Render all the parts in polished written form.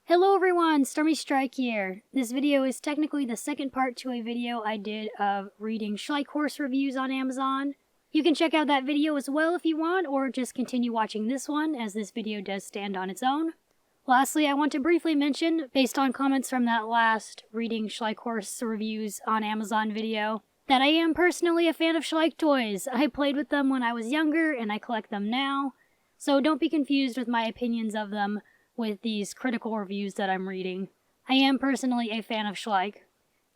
Hello everyone, Stormy Schleich here. This video is technically the second part to a video I did of reading Schleich horse reviews on Amazon. You can check out that video as well if you want, or just continue watching this one, as this video does stand on its own. Lastly, I want to briefly mention, based on comments from that last reading Schleich horse reviews on Amazon video, that I am personally a fan of Schleich toys. I played with them when I was younger, and I collect them now, so don't be confused with my opinions of them with these critical reviews that I'm reading. I am personally a fan of Schleich.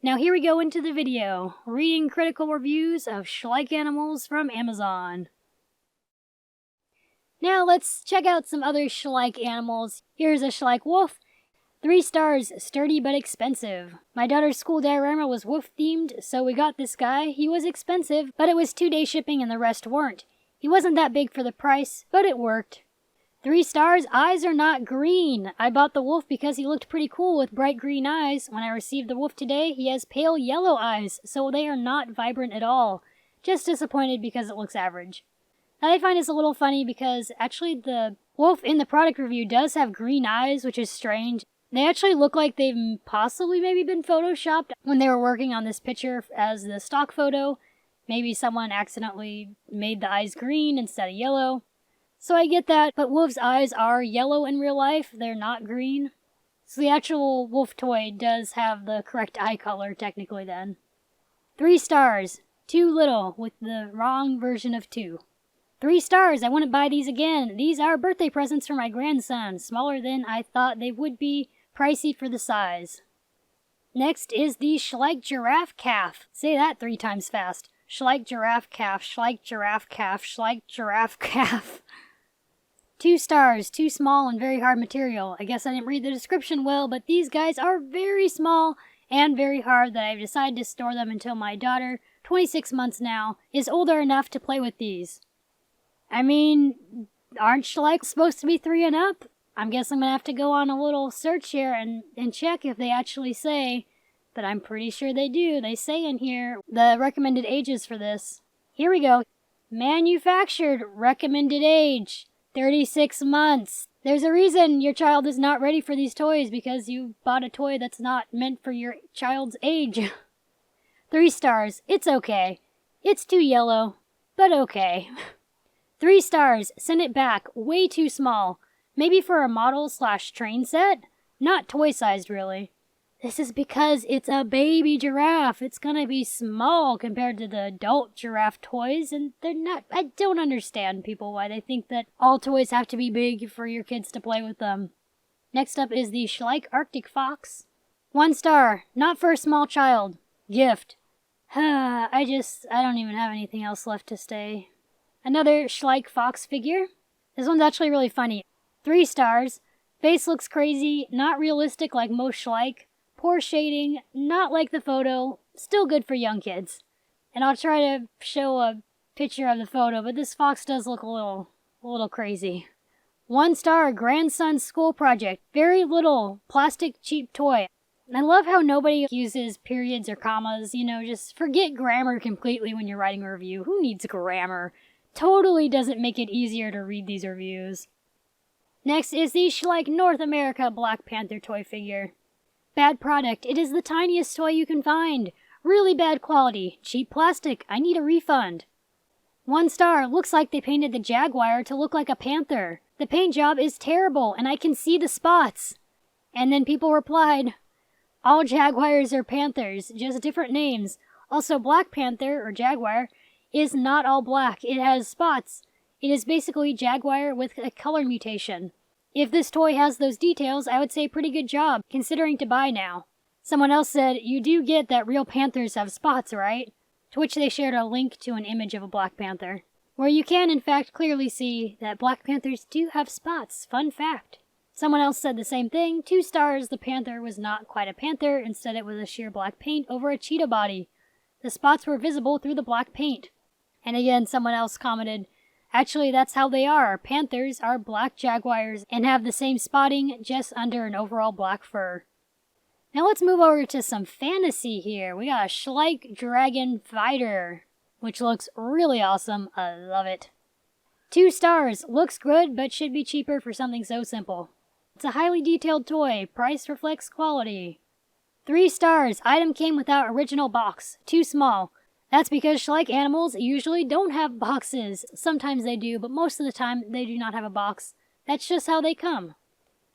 Now here we go into the video, reading critical reviews of Schleich animals from Amazon. Now let's check out some other Schleich animals. Here's a Schleich wolf. 3 stars, sturdy but expensive. My daughter's school diorama was wolf themed, so we got this guy. He was expensive, but it was 2-day shipping and the rest weren't. He wasn't that big for the price, but it worked. 3 stars, eyes are not green. I bought the wolf because he looked pretty cool with bright green eyes. When I received the wolf today, he has pale yellow eyes, so they are not vibrant at all. Just disappointed because it looks average. Now I find this a little funny because actually the wolf in the product review does have green eyes, which is strange. They actually look like they've possibly maybe been photoshopped when they were working on this picture as the stock photo. Maybe someone accidentally made the eyes green instead of yellow. So I get that, but wolves' eyes are yellow in real life, they're not green. So the actual wolf toy does have the correct eye color, technically then. 3 stars, too little, with the wrong version of 2. 3 stars, I wouldn't buy these again. These are birthday presents for my grandson, smaller than I thought they would be, pricey for the size. Next is the Schleich giraffe calf. Say that 3 times fast. Schleich giraffe calf, Schleich giraffe calf, Schleich giraffe calf. 2 stars, too small and very hard material. I guess I didn't read the description well, but these guys are very small and very hard that I've decided to store them until my daughter, 26 months now, is older enough to play with these. I mean, aren't Schleich supposed to be 3 and up? I'm guessing I'm gonna have to go on a little search here and check if they actually say, but I'm pretty sure they do. They say in here the recommended ages for this. Here we go. Manufactured recommended age. 36 months. There's a reason your child is not ready for these toys, because you bought a toy that's not meant for your child's age. 3 stars. It's okay. It's too yellow, but okay. 3 stars. Send it back. Way too small. Maybe for a model/train set? Not toy-sized, really. This is because it's a baby giraffe. It's gonna be small compared to the adult giraffe toys, and they're not. I don't understand people why they think that all toys have to be big for your kids to play with them. Next up is the Schleich Arctic Fox. 1 star. Not for a small child. Gift. I don't even have anything else left to say. Another Schleich Fox figure. This one's actually really funny. 3 stars. Face looks crazy, not realistic like most Schleich. Poor shading, not like the photo, still good for young kids. And I'll try to show a picture of the photo, but this fox does look a little crazy. 1 star, grandson's school project. Very little, plastic cheap toy. I love how nobody uses periods or commas, just forget grammar completely when you're writing a review. Who needs grammar? Totally doesn't make it easier to read these reviews. Next is the Schleich North America Black Panther toy figure. Bad product. It is the tiniest toy you can find. Really bad quality. Cheap plastic. I need a refund. 1 star. Looks like they painted the jaguar to look like a panther. The paint job is terrible, and I can see the spots. And then people replied, all jaguars are panthers, just different names. Also, Black Panther, or jaguar, is not all black. It has spots. It is basically jaguar with a color mutation. If this toy has those details, I would say pretty good job, considering to buy now. Someone else said, you do get that real panthers have spots, right? To which they shared a link to an image of a black panther, where you can in fact clearly see that black panthers do have spots. Fun fact. Someone else said the same thing. 2 stars, the panther was not quite a panther, instead it was a sheer black paint over a cheetah body. The spots were visible through the black paint. And again, someone else commented, actually, that's how they are. Panthers are black jaguars and have the same spotting, just under an overall black fur. Now let's move over to some fantasy here. We got a Schleich Dragon Fighter, which looks really awesome. I love it. 2 stars. Looks good, but should be cheaper for something so simple. It's a highly detailed toy. Price reflects quality. 3 stars. Item came without original box. Too small. That's because Schleich animals usually don't have boxes. Sometimes they do, but most of the time they do not have a box. That's just how they come.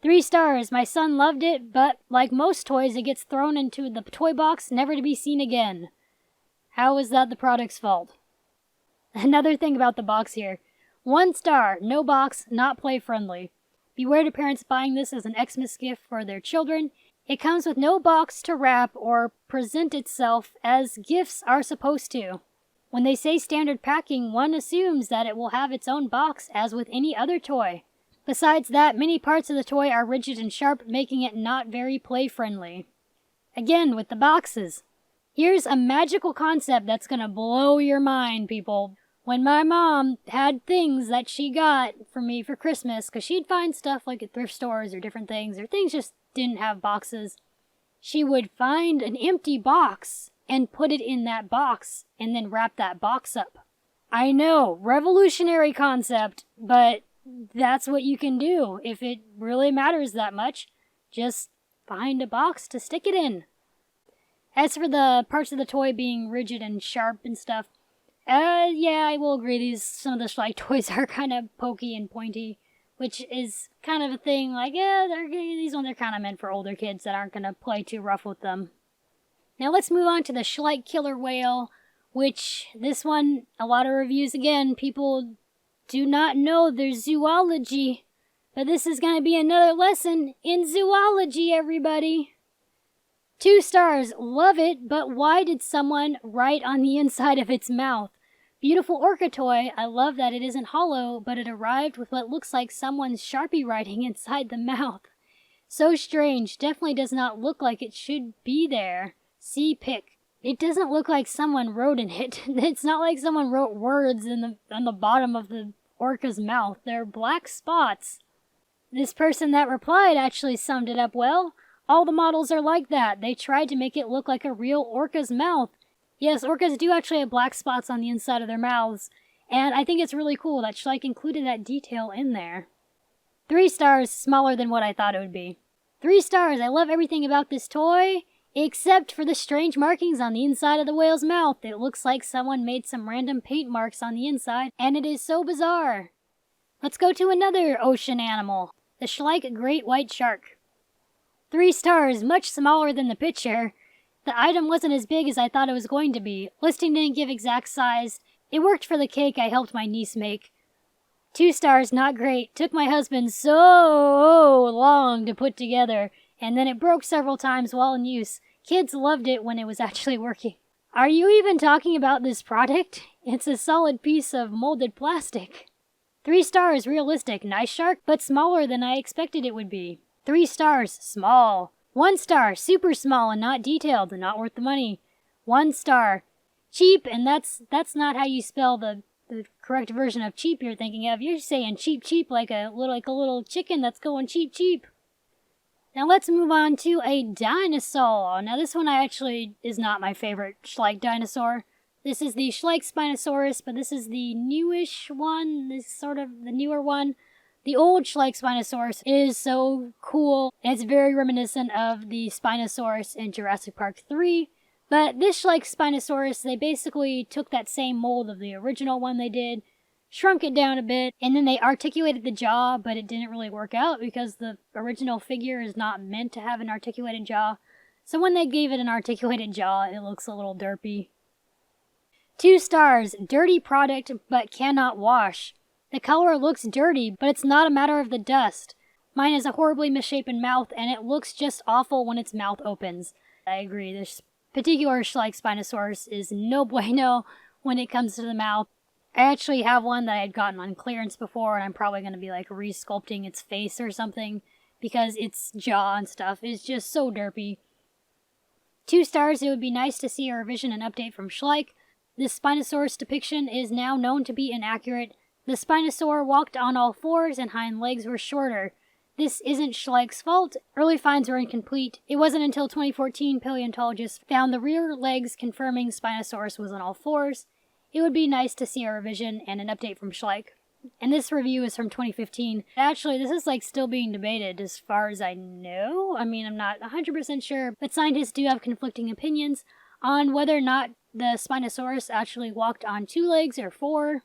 3 stars. My son loved it, but like most toys, it gets thrown into the toy box, never to be seen again. How is that the product's fault? Another thing about the box here. 1 star. No box, not play-friendly. Beware to parents buying this as an Xmas gift for their children. It comes with no box to wrap or present itself as gifts are supposed to. When they say standard packing, one assumes that it will have its own box as with any other toy. Besides that, many parts of the toy are rigid and sharp, making it not very play-friendly. Again, with the boxes. Here's a magical concept that's gonna blow your mind, people. When my mom had things that she got for me for Christmas, because she'd find stuff like at thrift stores or different things, or things just didn't have boxes, she would find an empty box and put it in that box and then wrap that box up. I know, revolutionary concept, but that's what you can do if it really matters that much. Just find a box to stick it in. As for the parts of the toy being rigid and sharp and stuff, yeah, I will agree, some of the Schleich toys are kind of pokey and pointy, which is kind of a thing, like, these ones are kind of meant for older kids that aren't going to play too rough with them. Now let's move on to the Schleich Killer Whale, which, this one, a lot of reviews again, people do not know their zoology, but this is going to be another lesson in zoology, everybody. 2 stars, love it, but why did someone write on the inside of its mouth? Beautiful orca toy, I love that it isn't hollow, but it arrived with what looks like someone's Sharpie writing inside the mouth. So strange, definitely does not look like it should be there. See pic. It doesn't look like someone wrote in it. It's not like someone wrote words on the bottom of the orca's mouth. They're black spots. This person that replied actually summed it up well. All the models are like that. They tried to make it look like a real orca's mouth. Yes, orcas do actually have black spots on the inside of their mouths, and I think it's really cool that Schleich included that detail in there. 3 stars, smaller than what I thought it would be. 3 stars, I love everything about this toy, except for the strange markings on the inside of the whale's mouth. It looks like someone made some random paint marks on the inside, and it is so bizarre. Let's go to another ocean animal, the Schleich Great White Shark. 3 stars, much smaller than the picture. The item wasn't as big as I thought it was going to be. Listing didn't give exact size. It worked for the cake I helped my niece make. 2 stars, not great. Took my husband so long to put together, and then it broke several times while in use. Kids loved it when it was actually working. Are you even talking about this product? It's a solid piece of molded plastic. 3 stars, realistic. Nice shark, but smaller than I expected it would be. 3 stars, small. 1 star, super small and not detailed, and not worth the money. 1 star, cheap, and that's not how you spell the correct version of cheap you're thinking of. You're saying cheap like a little chicken that's going cheap. Now let's move on to a dinosaur. Now this one actually is not my favorite Schleich dinosaur. This is the Schleich Spinosaurus, but this is the newish one, this is sort of the newer one. The old Schleich Spinosaurus is so cool. It's very reminiscent of the Spinosaurus in Jurassic Park 3. But this Schleich Spinosaurus, they basically took that same mold of the original one they did, shrunk it down a bit, and then they articulated the jaw, but it didn't really work out because the original figure is not meant to have an articulated jaw. So when they gave it an articulated jaw, it looks a little derpy. 2 stars, dirty product, but cannot wash. The color looks dirty, but it's not a matter of the dust. Mine has a horribly misshapen mouth, and it looks just awful when its mouth opens. I agree, this particular Schleich Spinosaurus is no bueno when it comes to the mouth. I actually have one that I had gotten on clearance before, and I'm probably going to be like re-sculpting its face or something, because its jaw and stuff is just so derpy. 2 stars, it would be nice to see a revision and update from Schleich. This Spinosaurus depiction is now known to be inaccurate. The Spinosaur walked on all fours and hind legs were shorter. This isn't Schleich's fault. Early finds were incomplete. It wasn't until 2014 paleontologists found the rear legs confirming Spinosaurus was on all fours. It would be nice to see a revision and an update from Schleich. And this review is from 2015. Actually, this is like still being debated as far as I know. I mean, I'm not 100% sure, but scientists do have conflicting opinions on whether or not the Spinosaurus actually walked on 2 legs or 4.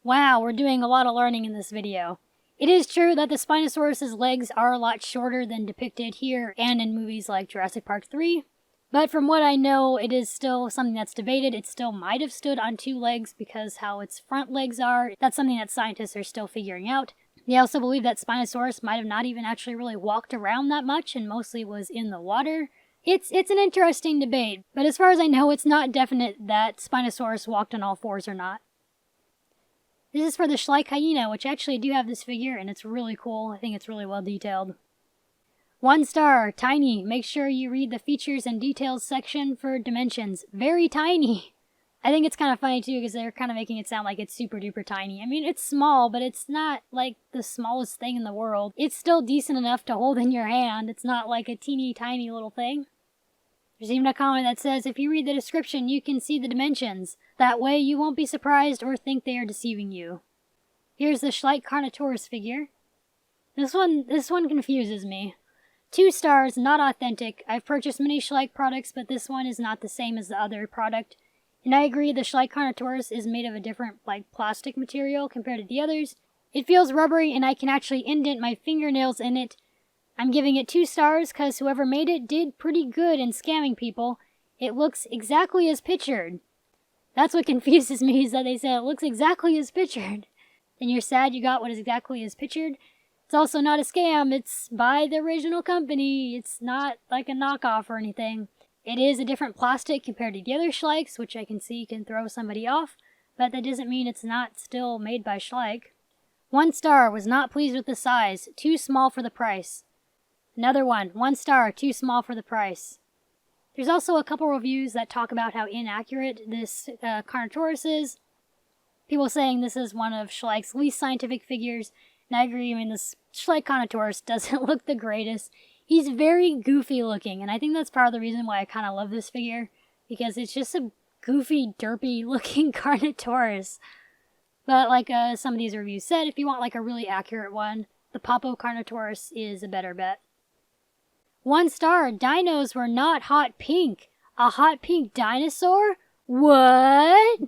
Wow, we're doing a lot of learning in this video. It is true that the Spinosaurus's legs are a lot shorter than depicted here and in movies like Jurassic Park 3. But from what I know, it is still something that's debated. It still might have stood on 2 legs because how its front legs are. That's something that scientists are still figuring out. They also believe that Spinosaurus might have not even actually really walked around that much and mostly was in the water. It's an interesting debate, but as far as I know, it's not definite that Spinosaurus walked on all 4s or not. This is for the Schleich hyena, which I actually do have this figure, and it's really cool. I think it's really well detailed. 1 star, tiny. Make sure you read the features and details section for dimensions. Very tiny. I think it's kind of funny too because they're kind of making it sound like it's super duper tiny. I mean, it's small, but it's not like the smallest thing in the world. It's still decent enough to hold in your hand. It's not like a teeny tiny little thing. There's even a comment that says, if you read the description, you can see the dimensions. That way you won't be surprised or think they are deceiving you. Here's the Schleich Tortoise figure. This one confuses me. 2 stars, not authentic. I've purchased many Schleich products, but this one is not the same as the other product. And I agree, the Schleich Tortoise is made of a different, plastic material compared to the others. It feels rubbery, and I can actually indent my fingernails in it. I'm giving it 2 stars because whoever made it did pretty good in scamming people. It looks exactly as pictured. That's what confuses me, is that they say it looks exactly as pictured. And you're sad you got what is exactly as pictured? It's also not a scam. It's by the original company. It's not like a knockoff or anything. It is a different plastic compared to the other Schleichs, which I can see can throw somebody off, but that doesn't mean it's not still made by Schleich. 1 star, was not pleased with the size. Too small for the price. Another one. 1 star, too small for the price. There's also a couple reviews that talk about how inaccurate this Carnotaurus is. People saying this is one of Schleich's least scientific figures. And I agree, I mean, this Schleich Carnotaurus doesn't look the greatest. He's very goofy looking, and I think that's part of the reason why I kind of love this figure, because it's just a goofy, derpy looking Carnotaurus. But like some of these reviews said, if you want like a really accurate one, the Papo Carnotaurus is a better bet. 1 star, dinos were not hot pink. A hot pink dinosaur? What?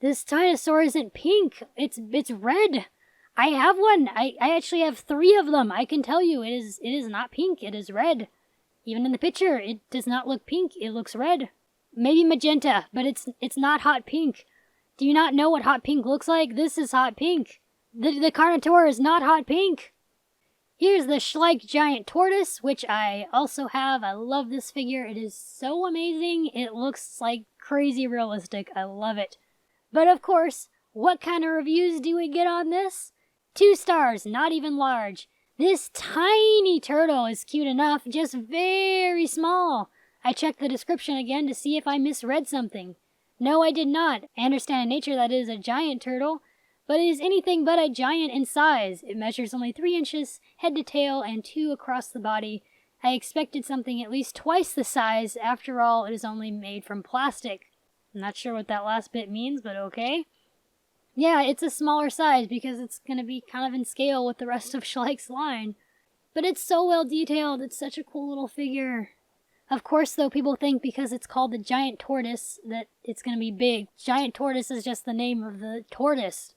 This dinosaur isn't pink, it's red. I have one. I actually have 3 of them. I can tell you it is not pink. It is red. Even in the picture, it does not look pink. It looks red. Maybe magenta, but it's not hot pink. Do you not know what hot pink looks like? This is hot pink. The Carnotaur is not hot pink. Here's the Schleich Giant Tortoise, which I also have. I love this figure. It is so amazing. It looks like crazy realistic. I love it. But of course, what kind of reviews do we get on this? 2 stars, not even large. This tiny turtle is cute enough, just very small. I checked the description again to see if I misread something. No, I did not. I understand in nature that it is a giant turtle, but it is anything but a giant in size. It measures only 3 inches, head to tail, and 2 across the body. I expected something at least twice the size. After all, it is only made from plastic. I'm not sure what that last bit means, but okay. Yeah, it's a smaller size because it's going to be kind of in scale with the rest of Schleich's line. But it's so well detailed. It's such a cool little figure. Of course, though, people think because it's called the Giant Tortoise that it's going to be big. Giant Tortoise is just the name of the tortoise.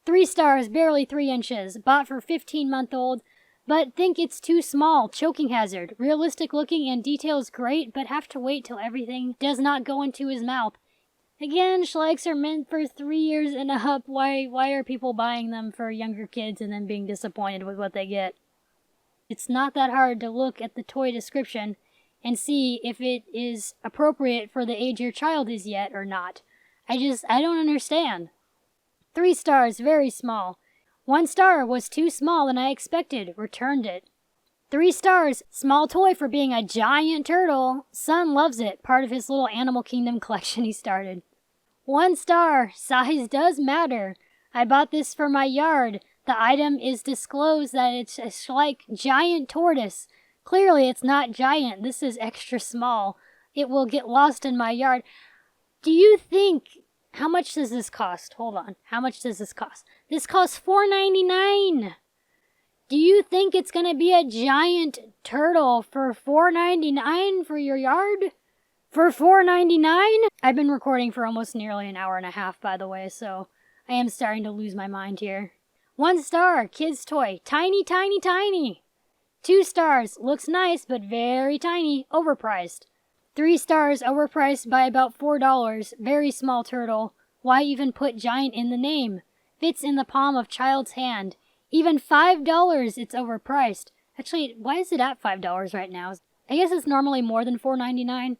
3 stars, barely 3 inches. Bought for 15-month-old, but think it's too small. Choking hazard. Realistic looking and details great, but have to wait till everything does not go into his mouth. Again, Schleichs are meant for 3 years and up. Why are people buying them for younger kids and then being disappointed with what they get? It's not that hard to look at the toy description and see if it is appropriate for the age your child is yet or not. I don't understand. 3 stars, very small. 1 star, was too small than I expected. Returned it. 3 stars, small toy for being a giant turtle. Son loves it, part of his little Animal Kingdom collection he started. 1 star, size does matter. I bought this for my yard. The item is disclosed that it's a Schleich Giant Tortoise. Clearly it's not giant, this is extra small. It will get lost in my yard. Do you think How much does this cost? Hold on. How much does this cost? This costs $4.99. Do you think it's gonna be a giant turtle for $4.99 for your yard? For $4.99? I've been recording for almost nearly an hour and a half, by the way, so I am starting to lose my mind here. 1 star, kid's toy. Tiny, tiny, tiny. 2 stars, looks nice, but very tiny, overpriced. 3 stars, overpriced by about $4, very small turtle. Why even put giant in the name? Fits in the palm of child's hand. Even $5, it's overpriced. Actually, why is it at $5 right now? I guess it's normally more than $4.99.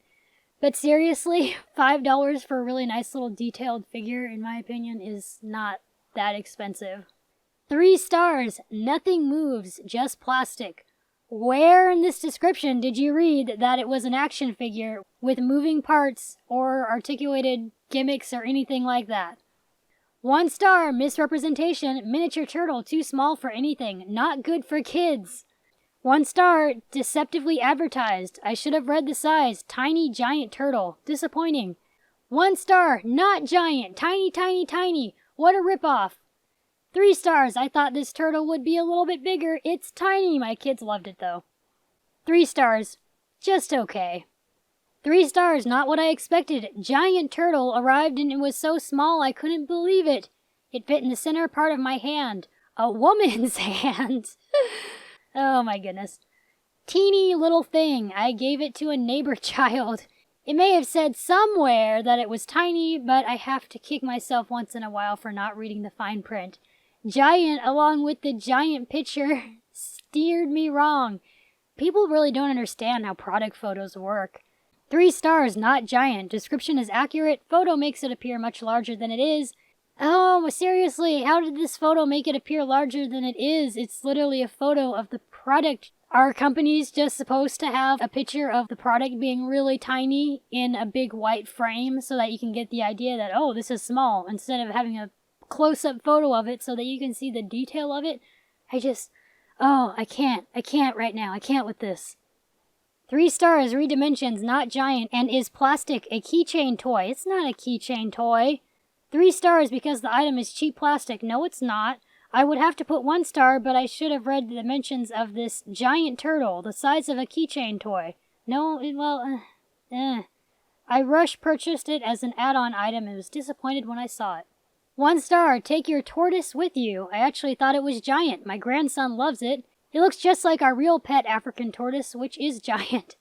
But seriously, $5 for a really nice little detailed figure, in my opinion, is not that expensive. 3 stars, nothing moves, just plastic. Where in this description did you read that it was an action figure with moving parts or articulated gimmicks or anything like that? 1 star, misrepresentation, miniature turtle, too small for anything, not good for kids. 1 star, deceptively advertised. I should have read the size, tiny giant turtle, disappointing. 1 star, not giant, tiny, tiny, tiny, what a ripoff. 3 stars, I thought this turtle would be a little bit bigger, it's tiny, my kids loved it though. 3 stars, just okay. 3 stars, not what I expected. Giant turtle arrived and it was so small I couldn't believe it. It fit in the center part of my hand. A woman's hand. Oh my goodness. Teeny little thing. I gave it to a neighbor child. It may have said somewhere that it was tiny, but I have to kick myself once in a while for not reading the fine print. Giant, along with the giant picture, steered me wrong. People really don't understand how product photos work. 3 stars, not giant. Description is accurate. Photo makes it appear much larger than it is. Oh, seriously, how did this photo make it appear larger than it is? It's literally a photo of the product. Are companies just supposed to have a picture of the product being really tiny in a big white frame so that you can get the idea that, oh, this is small, instead of having a close-up photo of it so that you can see the detail of it? I can't right now. I can't with this. 3 stars, redimensions, not giant, and is plastic, a keychain toy. It's not a keychain toy. 3 stars because the item is cheap plastic. No, it's not. I would have to put 1 star, but I should have read the dimensions of this giant turtle, the size of a keychain toy. No, I rush purchased it as an add-on item and was disappointed when I saw it. 1 star, take your tortoise with you. I actually thought it was giant. My grandson loves it. It looks just like our real pet African tortoise, which is giant.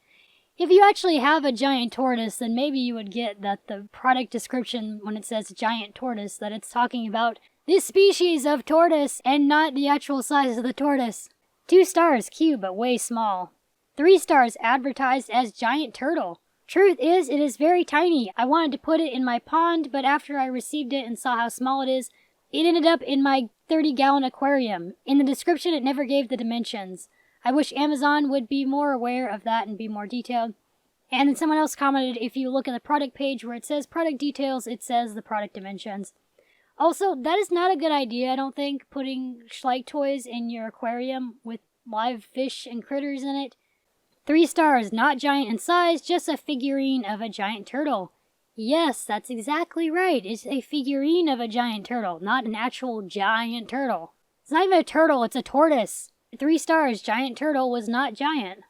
If you actually have a giant tortoise, then maybe you would get that the product description, when it says giant tortoise, that it's talking about this species of tortoise and not the actual size of the tortoise. 2 stars, cute but way small. 3 stars, advertised as giant turtle. Truth is, it is very tiny. I wanted to put it in my pond, but after I received it and saw how small it is, it ended up in my 30-gallon aquarium. In the description, it never gave the dimensions. I wish Amazon would be more aware of that and be more detailed. And then someone else commented, if you look at the product page where it says product details, it says the product dimensions. Also, that is not a good idea, I don't think, putting Schleich toys in your aquarium with live fish and critters in it. 3 stars, not giant in size, just a figurine of a giant turtle. Yes, that's exactly right. It's a figurine of a giant turtle, not an actual giant turtle. It's not even a turtle, it's a tortoise. 3 stars, giant turtle was not giant.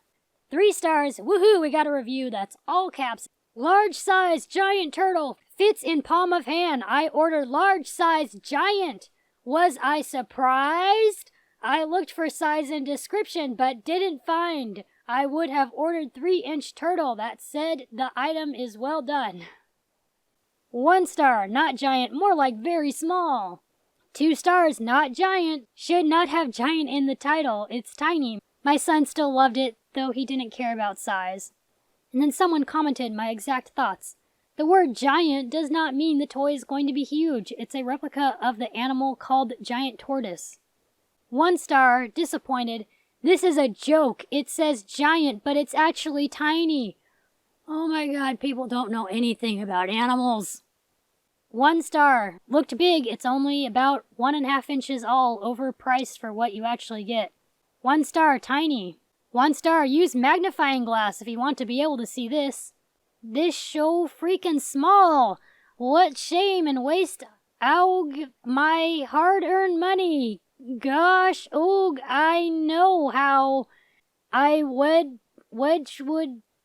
3 stars, woohoo, we got a review that's all caps. Large size giant turtle, fits in palm of hand. I ordered large size giant. Was I surprised? I looked for size and description, but didn't find. I would have ordered 3-inch turtle. That said, the item is well done. 1 star, not giant, more like very small. 2 stars, not giant. Should not have giant in the title. It's tiny. My son still loved it, though he didn't care about size. And then someone commented my exact thoughts. The word giant does not mean the toy is going to be huge. It's a replica of the animal called giant tortoise. 1 star, disappointed. This is a joke. It says giant, but it's actually tiny. Oh my god, people don't know anything about animals. 1 star. Looked big. It's only about 1.5 inches all, overpriced for what you actually get. 1 star. Tiny. 1 star. Use magnifying glass if you want to be able to see this. This show freaking small. What shame and waste, ough, my hard-earned money. Gosh, ough, I know how I would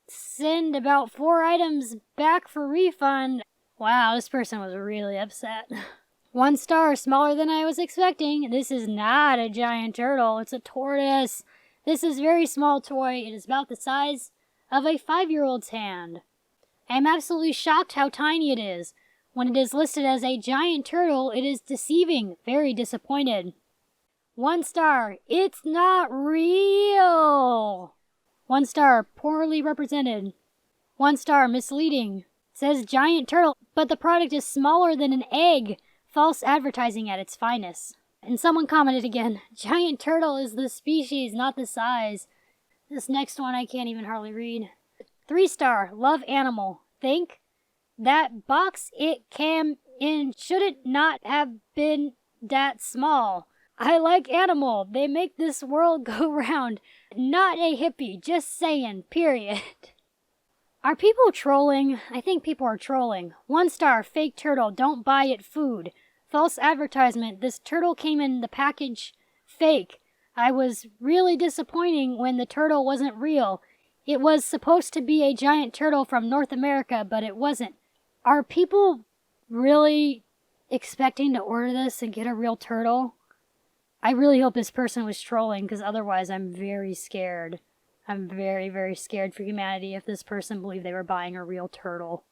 send about 4 items back for refund. Wow, this person was really upset. 1 star, smaller than I was expecting. This is not a giant turtle, it's a tortoise. This is a very small toy. It is about the size of a 5-year-old's hand. I am absolutely shocked how tiny it is. When it is listed as a giant turtle, it is deceiving. Very disappointed. 1 star, it's not real. 1 star, poorly represented. 1 star, misleading. Says giant turtle, but the product is smaller than an egg. False advertising at its finest. And someone commented again, giant turtle is the species, not the size. This next one I can't even hardly read. 3 star, love animal. Think that box it came in should it not have been that small. I like animal. They make this world go round. Not a hippie, just saying, period. Are people trolling? I think people are trolling. 1 star, fake turtle, don't buy it food. False advertisement, this turtle came in the package fake. I was really disappointing when the turtle wasn't real. It was supposed to be a giant turtle from North America, but it wasn't. Are people really expecting to order this and get a real turtle? I really hope this person was trolling, because otherwise I'm very scared. I'm very, very scared for humanity if this person believed they were buying a real turtle.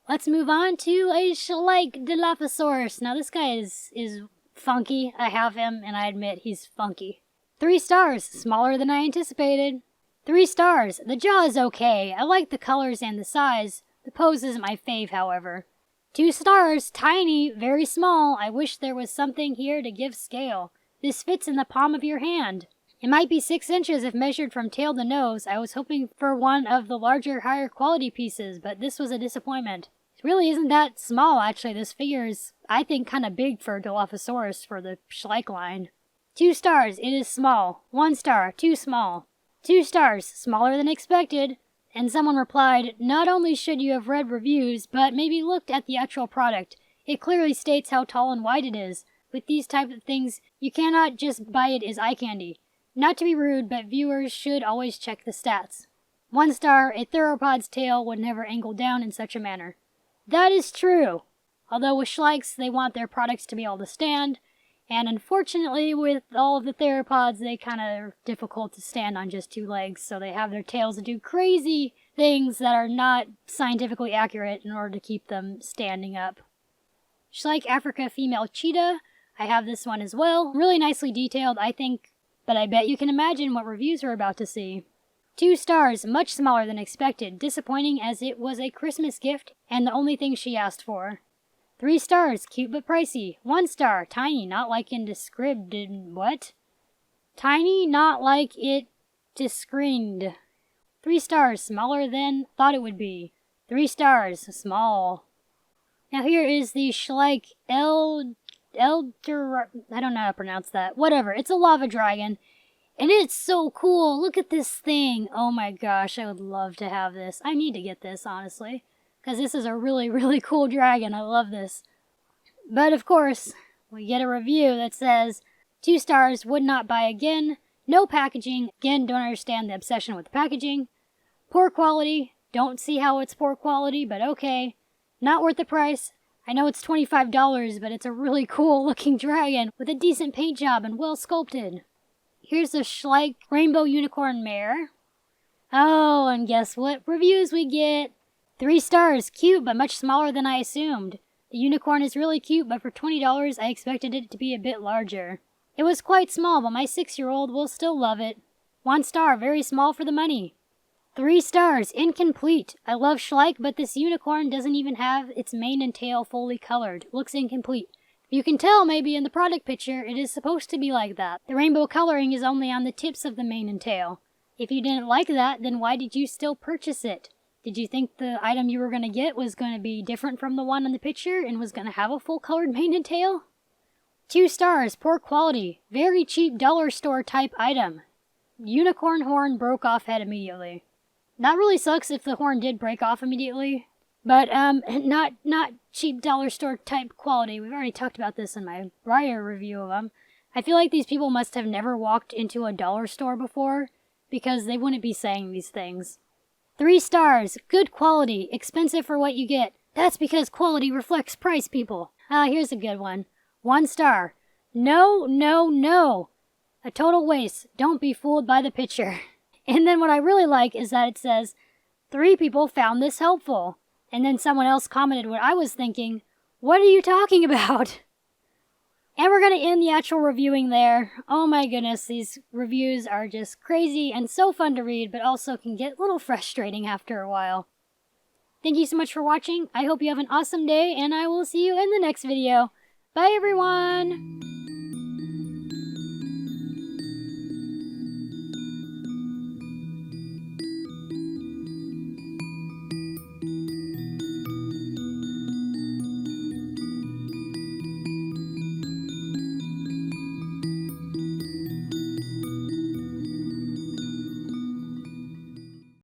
Let's move on to a Schleich Dilophosaurus. Now this guy is funky. I have him, and I admit he's funky. 3 stars, smaller than I anticipated. 3 stars, the jaw is okay. I like the colors and the size. The pose isn't my fave, however. 2 stars, tiny, very small. I wish there was something here to give scale. This fits in the palm of your hand. It might be 6 inches if measured from tail to nose. I was hoping for one of the larger, higher quality pieces, but this was a disappointment. It really isn't that small, actually. This figure is, I think, kind of big for Dilophosaurus for the Schleich line. 2 stars, it is small. 1 star, too small. 2 stars, smaller than expected. And someone replied, not only should you have read reviews, but maybe looked at the actual product. It clearly states how tall and wide it is. With these type of things, you cannot just buy it as eye candy. Not to be rude, but viewers should always check the stats. 1 star, a theropod's tail would never angle down in such a manner. That is true. Although with Schleichs, they want their products to be able to stand, and unfortunately with all of the theropods, they kind of are difficult to stand on just 2 legs, so they have their tails to do crazy things that are not scientifically accurate in order to keep them standing up. Schleich Africa female cheetah, I have this one as well. Really nicely detailed, I think, but I bet you can imagine what reviews we're about to see. 2 stars, much smaller than expected, disappointing as it was a Christmas gift and the only thing she asked for. 3 stars, cute but pricey. 1 star, tiny, not like in described. What? Tiny, not like it described. 3 stars, smaller than thought it would be. 3 stars, small. Now here is the Schleich I don't know how to pronounce that. Whatever, it's a lava dragon. And it's so cool. Look at this thing. Oh my gosh, I would love to have this. I need to get this, honestly. Because this is a really, really cool dragon. I love this. But of course, we get a review that says, 2 stars, would not buy again. No packaging. Again, don't understand the obsession with the packaging. Poor quality. Don't see how it's poor quality, but okay. Not worth the price. I know it's $25, but it's a really cool looking dragon with a decent paint job and well sculpted. Here's the Schleich Rainbow Unicorn Mare. Oh, and guess what reviews we get? 3 stars, cute, but much smaller than I assumed. The unicorn is really cute, but for $20, I expected it to be a bit larger. It was quite small, but my 6-year-old will still love it. 1 star, very small for the money. 3 stars, incomplete. I love Schleich, but this unicorn doesn't even have its mane and tail fully colored. Looks incomplete. You can tell maybe in the product picture it is supposed to be like that. The rainbow coloring is only on the tips of the mane and tail. If you didn't like that, then why did you still purchase it? Did you think the item you were going to get was going to be different from the one in the picture and was going to have a full colored mane and tail? 2 stars, poor quality. Very cheap dollar store type item. Unicorn horn broke off head immediately. That really sucks if the horn did break off immediately. But, not cheap dollar store type quality. We've already talked about this in my prior review of them. I feel like these people must have never walked into a dollar store before, because they wouldn't be saying these things. 3 stars, good quality, expensive for what you get. That's because quality reflects price, people. Here's a good one. 1 star. No, no, no. A total waste. Don't be fooled by the picture. And then what I really like is that it says, 3 people found this helpful. And then someone else commented what I was thinking, what are you talking about? And we're going to end the actual reviewing there. Oh my goodness, these reviews are just crazy and so fun to read, but also can get a little frustrating after a while. Thank you so much for watching. I hope you have an awesome day, and I will see you in the next video. Bye, everyone!